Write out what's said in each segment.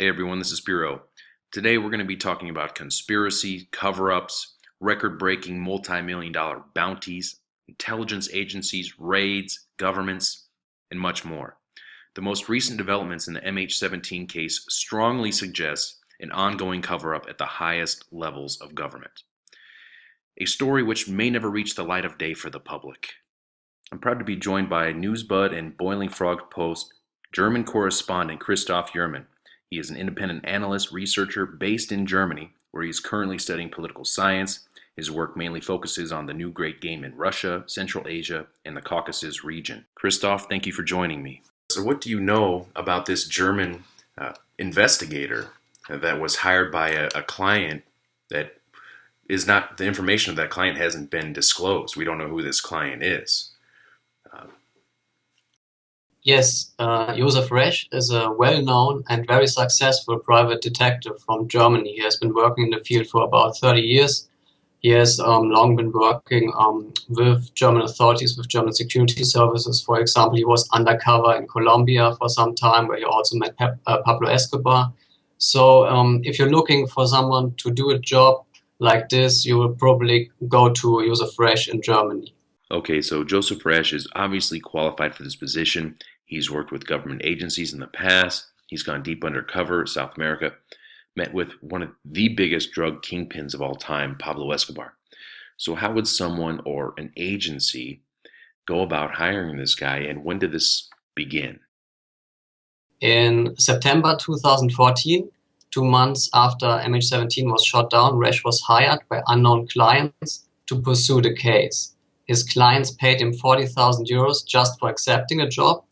Hey everyone, this is Spiro. Today we're going to be talking about conspiracy, cover-ups, record-breaking multi-million-dollar bounties, intelligence agencies, raids, governments, and much more. The most recent developments in the MH-17 case strongly suggest an ongoing cover-up at the highest levels of government. A story which may never reach the light of day for the public. I'm proud to be joined by Newsbud and Boiling Frog Post German correspondent Christoph Germann. He is an independent analyst, researcher based in Germany, where he is currently studying political science. His work mainly focuses on the new great game in Russia, Central Asia, and the Caucasus region. Christoph, thank you for joining me. So what do you know about this German investigator that was hired by a client that is not, the information of that client hasn't been disclosed? We don't know who this client is. Yes, Josef Resch is a well-known and very successful private detective from Germany. He has been working in the field for about 30 years. He has long been working with German authorities, with German security services. For example, he was undercover in Colombia for some time, where he also met Pablo Escobar. So if you're looking for someone to do a job like this, you will probably go to Josef Resch in Germany. Okay, so Joseph Rash is obviously qualified for this position. He's worked with government agencies in the past. He's gone deep undercover, South America, met with one of the biggest drug kingpins of all time, Pablo Escobar. So how would someone or an agency go about hiring this guy, and when did this begin? In September 2014, 2 months after MH17 was shot down, Resch was hired by unknown clients to pursue the case. His clients paid him 40,000 euros just for accepting a job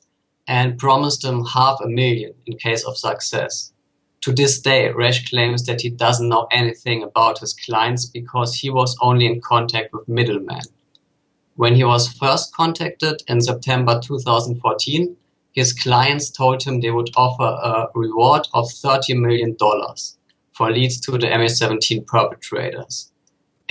and promised him 500,000 in case of success. To this day, Resch claims that he doesn't know anything about his clients because he was only in contact with middlemen. When he was first contacted in September 2014, his clients told him they would offer a reward of $30 million for leads to the MH17 perpetrators.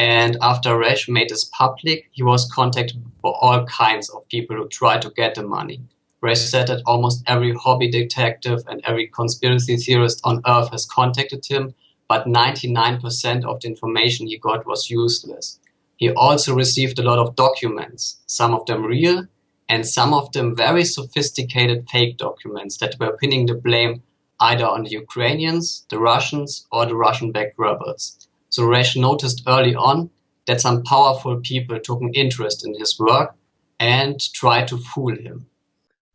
And after Resch made this public, he was contacted by all kinds of people who tried to get the money. Resch said that almost every hobby detective and every conspiracy theorist on Earth has contacted him, but 99% of the information he got was useless. He also received a lot of documents, some of them real, and some of them very sophisticated fake documents that were pinning the blame either on the Ukrainians, the Russians, or the Russian-backed rebels. So Resch noticed early on that some powerful people took an interest in his work and tried to fool him.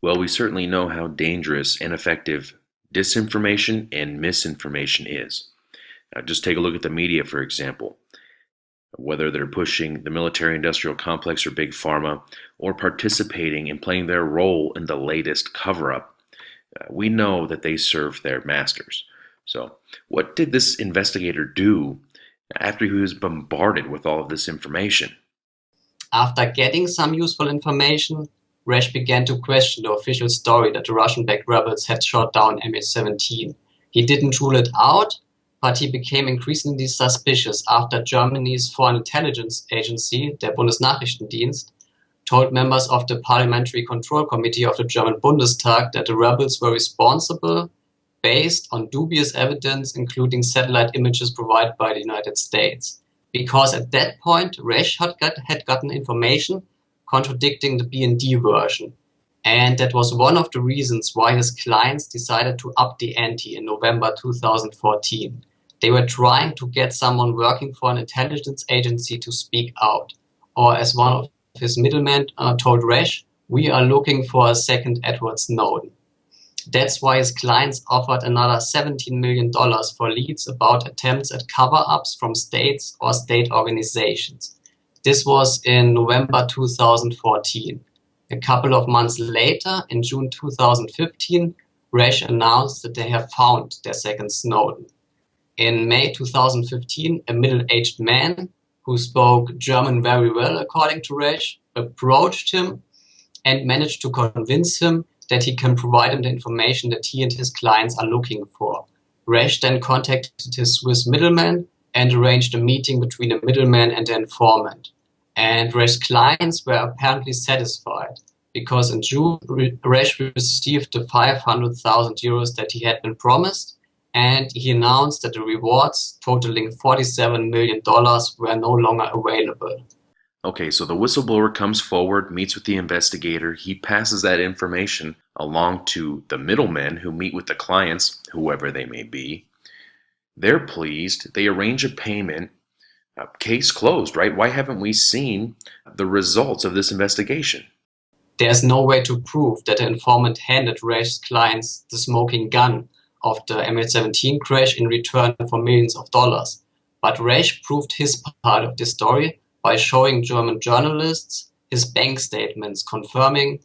Well, we certainly know how dangerous and effective disinformation and misinformation is. Just take a look at the media, for example. Whether they're pushing the military-industrial complex or big pharma, or participating in playing their role in the latest cover-up, we know that they serve their masters. So what did this investigator do after he was bombarded with all of this information? After getting some useful information, Resch began to question the official story that the Russian-backed rebels had shot down MH17. He didn't rule it out, but he became increasingly suspicious after Germany's Foreign Intelligence Agency, der Bundesnachrichtendienst, told members of the Parliamentary Control Committee of the German Bundestag that the rebels were responsible based on dubious evidence, including satellite images provided by the United States. Because at that point, Resch had gotten information contradicting the BND version. And that was one of the reasons why his clients decided to up the ante in November 2014. They were trying to get someone working for an intelligence agency to speak out. Or as one of his middlemen told Resch, "We are looking for a second Edward Snowden." That's why his clients offered another $17 million for leads about attempts at cover-ups from states or state organizations. This was in November 2014. A couple of months later, in June 2015, Resch announced that they have found their second Snowden. In May 2015, a middle-aged man who spoke German very well, according to Resch, approached him and managed to convince him that he can provide him the information that he and his clients are looking for. Resch then contacted his Swiss middleman and arranged a meeting between the middleman and the informant. And Resch's clients were apparently satisfied because in June, Resch received the 500,000 euros that he had been promised, and he announced that the rewards totaling $47 million were no longer available. Okay, so the whistleblower comes forward, meets with the investigator. He passes that information along to the middlemen who meet with the clients, whoever they may be. They're pleased. They arrange a payment. Case closed, right? Why haven't we seen the results of this investigation? There's no way to prove that the informant handed Resch's clients the smoking gun of the MH-17 crash in return for millions of dollars. But Resch proved his part of the story by showing German journalists his bank statements confirming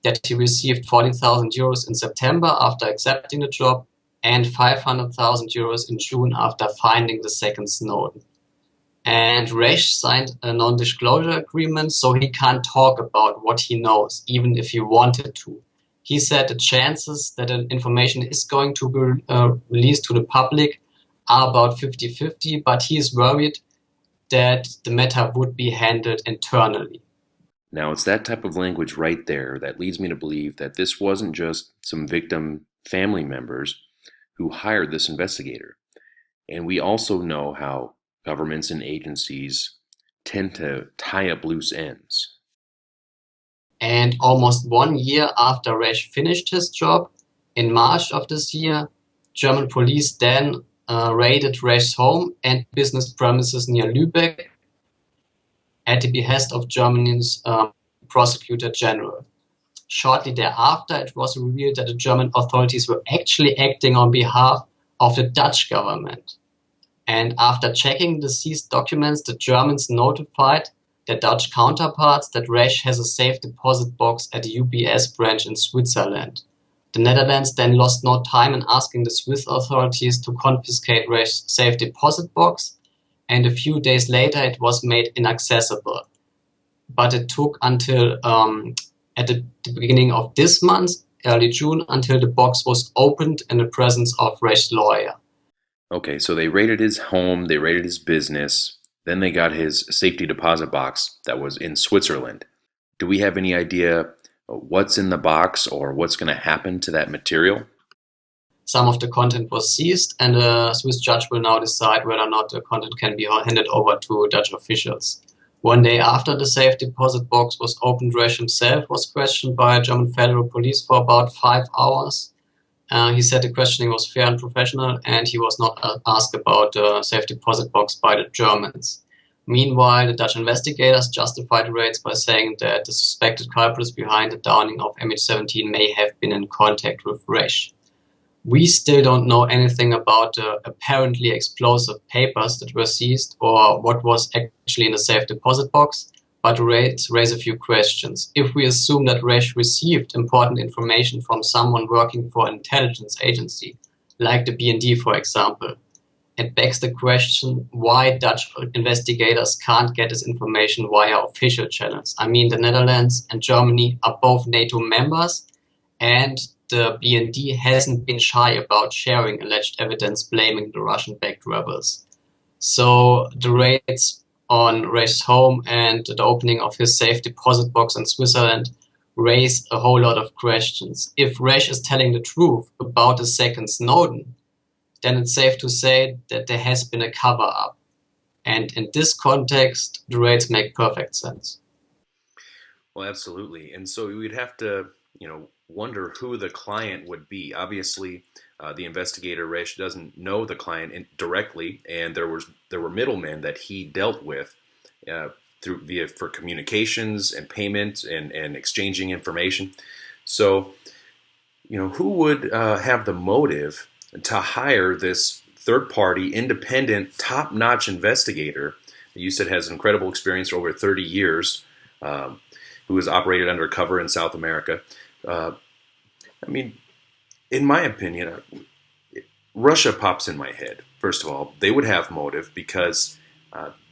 that he received 40,000 euros in September after accepting the job and 500,000 euros in June after finding the second Snowden. And Resch signed a non-disclosure agreement, so he can't talk about what he knows, even if he wanted to. He said the chances that information is going to be released to the public are about 50-50, but he is worried that the matter would be handled internally. Now, it's that type of language right there that leads me to believe that this wasn't just some victim family members who hired this investigator. And we also know how governments and agencies tend to tie up loose ends. And almost 1 year after Resch finished his job, in March of this year, German police then raided Resch's home and business premises near Lübeck at the behest of Germany's prosecutor general. Shortly thereafter, it was revealed that the German authorities were actually acting on behalf of the Dutch government. And after checking the seized documents, the Germans notified their Dutch counterparts that Resch has a safe deposit box at the UBS branch in Switzerland. The Netherlands then lost no time in asking the Swiss authorities to confiscate Resch's safe deposit box, and a few days later it was made inaccessible. But it took until at the beginning of this month, early June, until the box was opened in the presence of Resch's lawyer. Okay, so they raided his home, they raided his business, then they got his safety deposit box that was in Switzerland. Do we have any idea what's in the box or what's going to happen to that material? Some of the content was seized, and a Swiss judge will now decide whether or not the content can be handed over to Dutch officials. 1 day after the safe deposit box was opened, Resch himself was questioned by German federal police for about 5 hours. He said the questioning was fair and professional, and he was not asked about the safe deposit box by the Germans. Meanwhile, the Dutch investigators justified the raids by saying that the suspected culprits behind the downing of MH17 may have been in contact with Resch. We still don't know anything about the apparently explosive papers that were seized or what was actually in the safe deposit box, but the raids raise a few questions. If we assume that Resch received important information from someone working for an intelligence agency, like the BND for example, it begs the question why Dutch investigators can't get this information via official channels. I mean, the Netherlands and Germany are both NATO members, and the BND hasn't been shy about sharing alleged evidence blaming the Russian-backed rebels. So the raids on Resch's home and the opening of his safe deposit box in Switzerland raise a whole lot of questions. If Resch is telling the truth about the second Snowden, then it's safe to say that there has been a cover-up. And in this context, the raids make perfect sense. Well, absolutely. And so we'd have to, wonder who the client would be. Obviously, the investigator Resch doesn't know the client directly, and there were middlemen that he dealt with for communications and payment and exchanging information. So, who would have the motive to hire this third-party, independent, top-notch investigator that you said has incredible experience for over 30 years, who has operated undercover in South America? In my opinion, Russia pops in my head. First of all, they would have motive because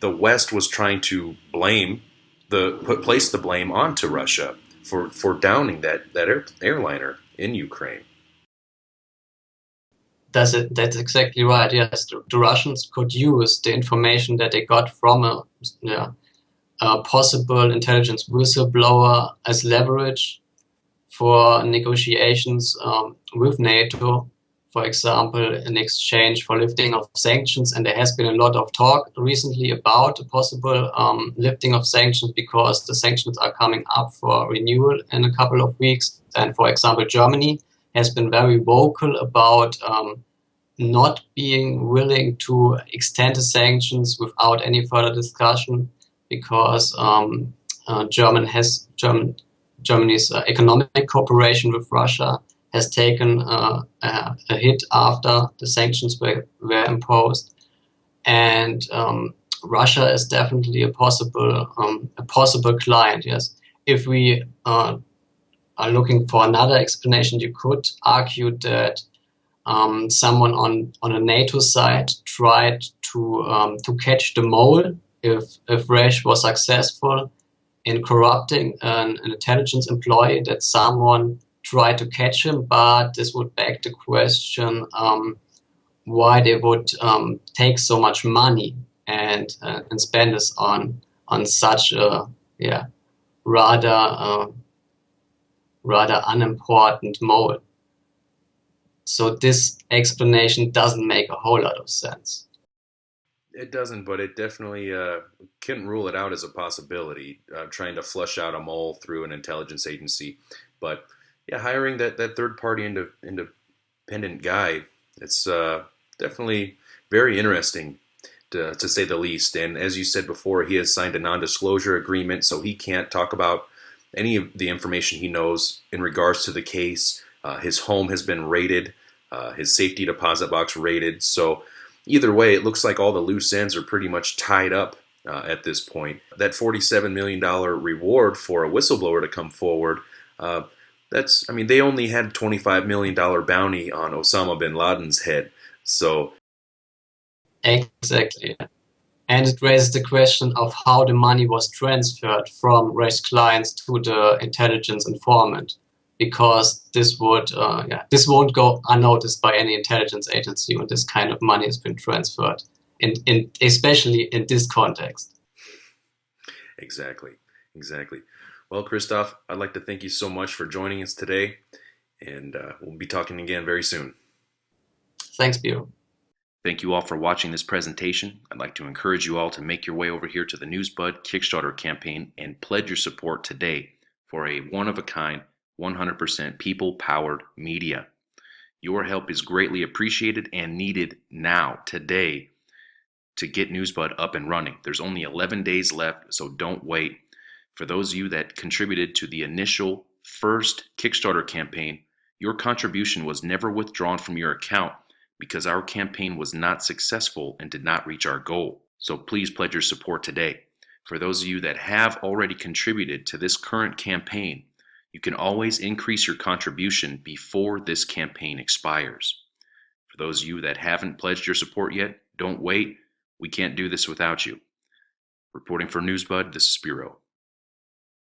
the West was trying to place the blame onto Russia for downing that airliner in Ukraine. That's exactly right. Yes, the Russians could use the information that they got from a possible intelligence whistleblower as leverage for negotiations with NATO for example, in exchange for lifting of sanctions. And there has been a lot of talk recently about a possible lifting of sanctions, because the sanctions are coming up for renewal in a couple of weeks. And for example, Germany has been very vocal about not being willing to extend the sanctions without any further discussion, because Germany's economic cooperation with Russia has taken a hit after the sanctions were imposed, and Russia is definitely a possible client. Yes, if we are looking for another explanation, you could argue that someone on a NATO side tried to catch the mole. If Resch was successful in corrupting an intelligence employee, that someone tried to catch him, but this would beg the question why they would take so much money and spend this on such a rather unimportant mole. So this explanation doesn't make a whole lot of sense. It doesn't, but it definitely can't rule it out as a possibility, trying to flush out a mole through an intelligence agency. But yeah, hiring that third-party independent guy, it's definitely very interesting, to say the least. And as you said before, he has signed a non-disclosure agreement, so he can't talk about any of the information he knows in regards to the case. His home has been raided, his safety deposit box raided, so either way, it looks like all the loose ends are pretty much tied up at this point. That $47 million reward for a whistleblower to come forward, they only had $25 million bounty on Osama bin Laden's head. So exactly. And it raises the question of how the money was transferred from Resch's clients to the intelligence informant, because this won't go unnoticed by any intelligence agency when this kind of money has been transferred, especially in this context. Exactly. Well, Christoph, I'd like to thank you so much for joining us today, and we'll be talking again very soon. Thanks, Biro. Thank you all for watching this presentation. I'd like to encourage you all to make your way over here to the NewsBud Kickstarter campaign and pledge your support today for a one-of-a-kind, 100% people-powered media. Your help is greatly appreciated and needed now, today, to get NewsBud up and running. There's only 11 days left, so don't wait. For those of you that contributed to the initial first Kickstarter campaign, your contribution was never withdrawn from your account because our campaign was not successful and did not reach our goal. So please pledge your support today. For those of you that have already contributed to this current campaign, you can always increase your contribution before this campaign expires. For those of you that haven't pledged your support yet, don't wait. We can't do this without you. Reporting for NewsBud, this is Spiro.